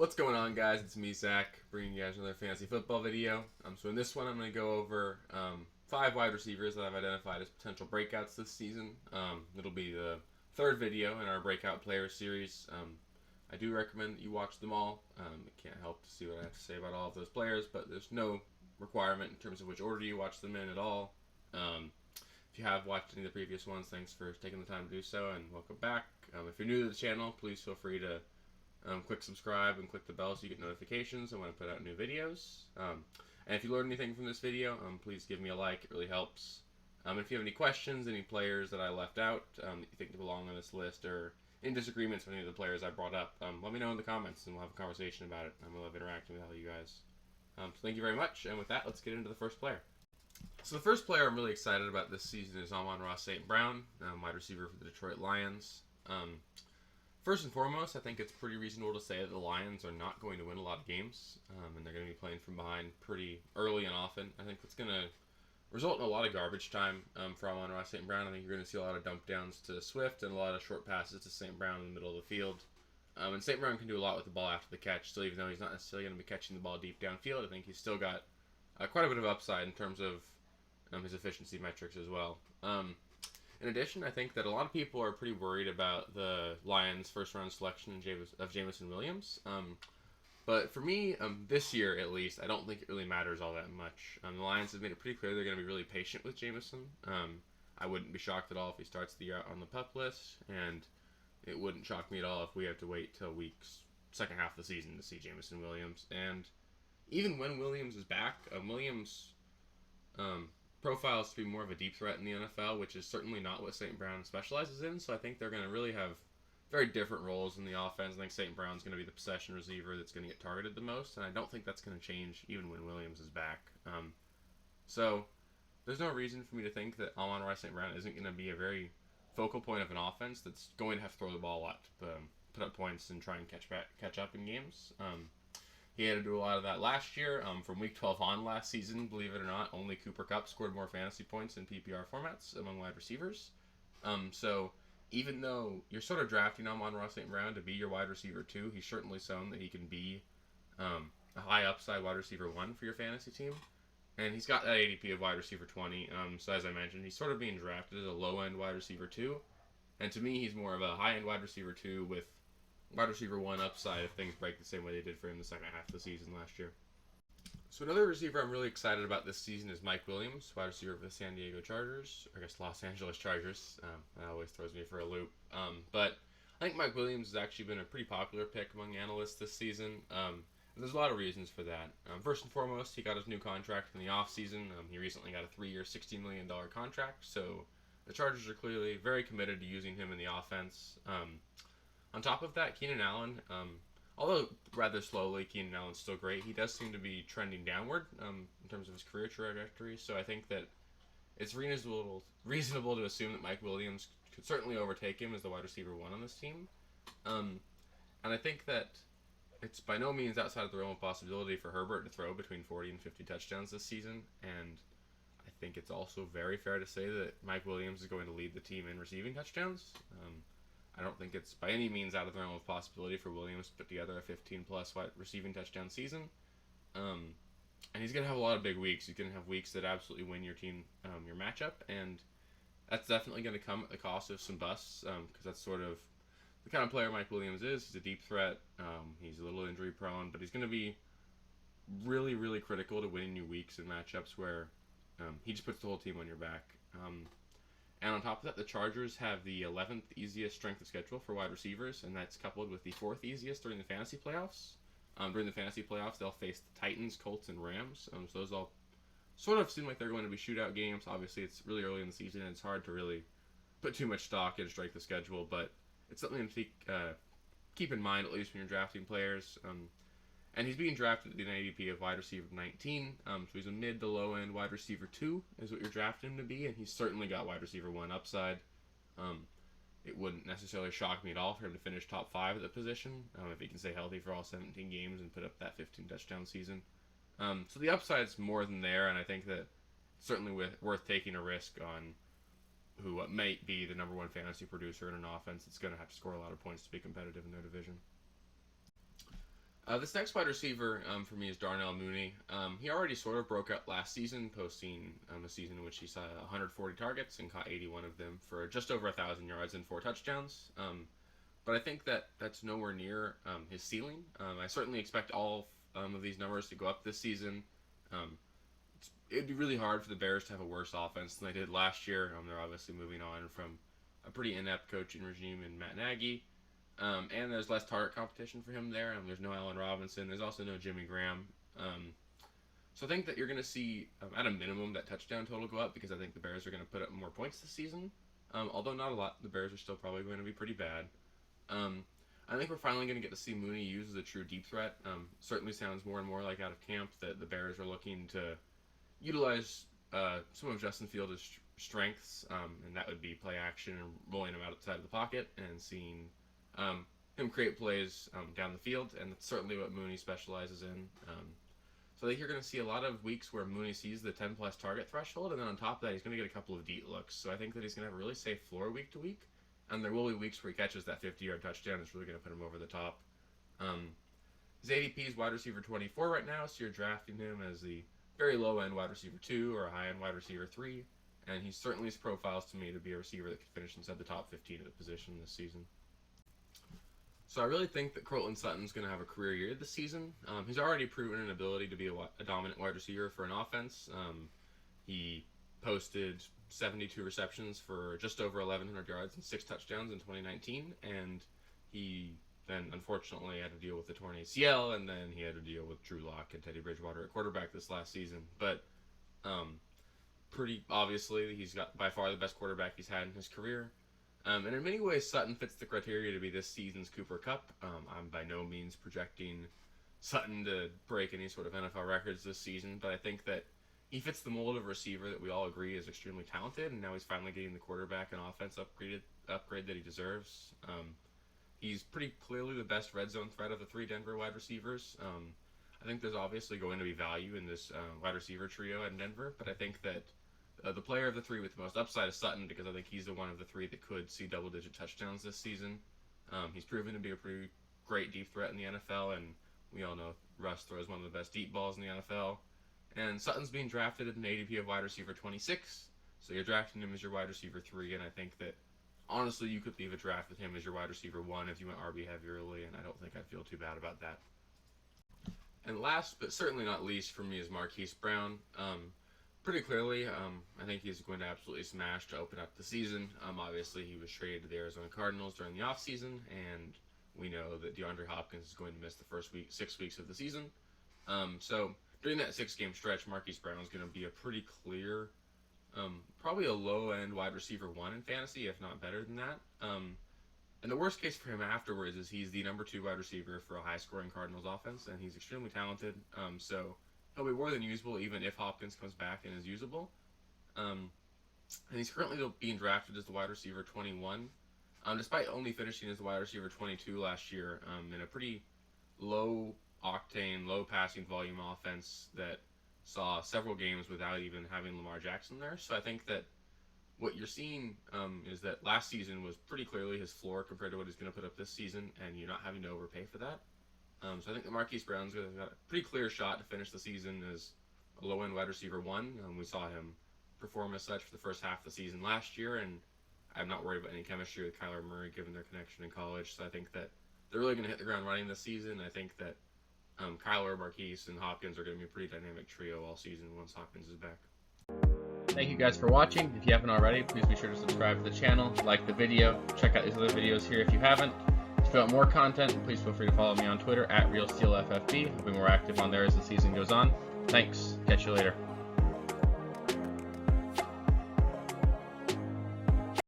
What's going on, guys? It's me, Zach, bringing you guys another fantasy football video. So in this one, I'm going to go over 5 wide receivers that I've identified as potential breakouts this season. It'll be the third video in our Breakout Player series. I do recommend that you watch them all. It can't help to see what I have to say about all of those players, but there's no requirement in terms of which order you watch them in at all. If you have watched any of the previous ones, thanks for taking the time to do so, and welcome back. If you're new to the channel, please feel free to click subscribe and click the bell so you get notifications when I put out new videos. And if you learned anything from this video, please give me a like. It really helps. If you have any questions, any players that I left out that you think belong on this list, or any disagreements with any of the players I brought up, let me know in the comments and we'll have a conversation about it. I love interacting with all you guys. So thank you very much. And with that, let's get into the first player. So the first player I'm really excited about this season is Amon-Ra St. Brown, wide receiver for the Detroit Lions. First and foremost, I think it's pretty reasonable to say that the Lions are not going to win a lot of games, and they're going to be playing from behind pretty early and often. I think that's going to result in a lot of garbage time for Amon-Ra St. Brown. I think you're going to see a lot of dump downs to Swift and a lot of short passes to St. Brown in the middle of the field. And St. Brown can do a lot with the ball after the catch, so even though he's not necessarily going to be catching the ball deep downfield, I think he's still got quite a bit of upside in terms of his efficiency metrics as well. In addition, I think that a lot of people are pretty worried about the Lions' first-round selection of Jameson Williams. But for me, this year at least, I don't think it really matters all that much. The Lions have made it pretty clear they're going to be really patient with Jameson. I wouldn't be shocked at all if he starts the year out on the PUP list, and it wouldn't shock me at all if we have to wait till second half of the season to see Jameson Williams. And even when Williams is back, Williams profiles to be more of a deep threat in the NFL, which is certainly not what St. Brown specializes in. So I think they're going to really have very different roles in the offense. I think St. Brown's going to be the possession receiver that's going to get targeted the most, and I don't think that's going to change even when Williams is back. So there's no reason for me to think that Amon-Ra St. Brown isn't going to be a very focal point of an offense that's going to have to throw the ball a lot to put up points and try and catch up in games. He had to do a lot of that last year. From week 12 on last season, believe it or not, only Cooper Kupp scored more fantasy points in PPR formats among wide receivers. So even though you're sort of drafting Amon-Ra St. Brown to be your wide receiver 2, he's certainly shown that he can be a high upside wide receiver 1 for your fantasy team. And he's got that ADP of wide receiver 20. So as I mentioned, he's sort of being drafted as a low-end wide receiver 2. And to me, he's more of a high-end wide receiver 2 with wide receiver 1 upside if things break the same way they did for him the second half of the season last year. So another receiver I'm really excited about this season is Mike Williams, wide receiver for the San Diego Chargers, or I guess Los Angeles Chargers. That always throws me for a loop. But I think Mike Williams has actually been a pretty popular pick among analysts this season. There's a lot of reasons for that. First and foremost, he got his new contract in the offseason. He recently got a 3-year, $16 million contract, so the Chargers are clearly very committed to using him in the offense. On top of that, Keenan Allen, although rather slowly, Keenan Allen's still great. He does seem to be trending downward in terms of his career trajectory, so I think that it's reasonable to assume that Mike Williams could certainly overtake him as the wide receiver 1 on this team. And I think that it's by no means outside of the realm of possibility for Herbert to throw between 40 and 50 touchdowns this season, and I think it's also very fair to say that Mike Williams is going to lead the team in receiving touchdowns. I don't think it's by any means out of the realm of possibility for Williams to put together a 15-plus wide receiving touchdown season. And he's going to have a lot of big weeks. He's going to have weeks that absolutely win your team your matchup, and that's definitely going to come at the cost of some busts, because that's sort of the kind of player Mike Williams is. He's a deep threat. He's a little injury-prone, but he's going to be really, really critical to winning you weeks in matchups where he just puts the whole team on your back. And on top of that, the Chargers have the 11th easiest strength of schedule for wide receivers, and that's coupled with the 4th easiest during the fantasy playoffs. During the fantasy playoffs, they'll face the Titans, Colts, and Rams. So those all sort of seem like they're going to be shootout games. Obviously, it's really early in the season, and it's hard to really put too much stock in strength of schedule, but it's something to keep in mind, at least when you're drafting players. And he's being drafted at an ADP of wide receiver 19, so he's a mid to low end wide receiver 2 is what you're drafting him to be, and he's certainly got wide receiver 1 upside. It wouldn't necessarily shock me at all for him to finish top 5 at the position, if he can stay healthy for all 17 games and put up that 15 touchdown season. So the upside's more than there, and I think that it's certainly worth taking a risk on who might be the number 1 fantasy producer in an offense that's going to have to score a lot of points to be competitive in their division. This next wide receiver for me is Darnell Mooney. He already sort of broke out last season, posting a season in which he saw 140 targets and caught 81 of them for just over 1,000 yards and 4 touchdowns. But I think that that's nowhere near his ceiling. I certainly expect all of these numbers to go up this season. It'd be really hard for the Bears to have a worse offense than they did last year. They're obviously moving on from a pretty inept coaching regime in Matt Nagy. And there's less target competition for him there. There's no Allen Robinson. There's also no Jimmy Graham. So I think that you're going to see, at a minimum, that touchdown total go up because I think the Bears are going to put up more points this season. Although not a lot. The Bears are still probably going to be pretty bad. I think we're finally going to get to see Mooney used as a true deep threat. Certainly sounds more and more like out of camp that the Bears are looking to utilize some of Justin Fields' strengths, and that would be play action and rolling him outside of the pocket and seeing him create plays down the field, and that's certainly what Mooney specializes in. So I think you're going to see a lot of weeks where Mooney sees the 10-plus target threshold, and then on top of that, he's going to get a couple of deep looks. So I think that he's going to have a really safe floor week to week, and there will be weeks where he catches that 50-yard touchdown. It's really going to put him over the top. His ADP is wide receiver 24 right now, so you're drafting him as the very low-end wide receiver 2 or a high-end wide receiver 3, and he certainly profiles to me to be a receiver that could finish inside the top 15 of the position this season. So I really think that Croton Sutton's going to have a career year this season. He's already proven an ability to be a dominant wide receiver for an offense. He posted 72 receptions for just over 1,100 yards and 6 touchdowns in 2019, and he then unfortunately had to deal with the torn ACL, and then he had to deal with Drew Lock and Teddy Bridgewater at quarterback this last season. But pretty obviously, he's got by far the best quarterback he's had in his career. And in many ways, Sutton fits the criteria to be this season's Cooper Kupp. I'm by no means projecting Sutton to break any sort of NFL records this season, but I think that he fits the mold of receiver that we all agree is extremely talented, and now he's finally getting the quarterback and offense upgrade that he deserves. He's pretty clearly the best red zone threat of the 3 Denver wide receivers. I think there's obviously going to be value in this wide receiver trio in Denver, but I think that the player of the 3 with the most upside is Sutton, because I think he's the one of the 3 that could see double-digit touchdowns this season. He's proven to be a pretty great deep threat in the NFL, and we all know Russ throws one of the best deep balls in the NFL. And Sutton's being drafted at an ADP of wide receiver 26, so you're drafting him as your wide receiver 3, and I think that, honestly, you could leave a draft with him as your wide receiver 1 if you went RB heavy early, and I don't think I'd feel too bad about that. And last, but certainly not least, for me is Marquise Brown. Pretty clearly, I think he's going to absolutely smash to open up the season. Obviously, he was traded to the Arizona Cardinals during the offseason, and we know that DeAndre Hopkins is going to miss the first 6 weeks of the season. So during that 6-game stretch, Marquise Brown is going to be a pretty clear, probably a low-end wide receiver 1 in fantasy, if not better than that. And the worst case for him afterwards is he's the number 2 wide receiver for a high-scoring Cardinals offense, and he's extremely talented. So he'll be more than usable even if Hopkins comes back and is usable. And he's currently being drafted as the wide receiver 21, despite only finishing as the wide receiver 22 last year in a pretty low-octane, low-passing volume offense that saw several games without even having Lamar Jackson there. So I think that what you're seeing is that last season was pretty clearly his floor compared to what he's going to put up this season, and you're not having to overpay for that. So I think that Marquise Brown's got a pretty clear shot to finish the season as a low-end wide receiver 1. We saw him perform as such for the first half of the season last year, and I'm not worried about any chemistry with Kyler Murray given their connection in college. So I think that they're really going to hit the ground running this season. I think that Kyler, Marquise, and Hopkins are going to be a pretty dynamic trio all season once Hopkins is back. Thank you guys for watching. If you haven't already, please be sure to subscribe to the channel, like the video, check out these other videos here if you haven't. If you want more content, please feel free to follow me on Twitter at RealSteeleFFB. I'll be more active on there as the season goes on. Thanks. Catch you later.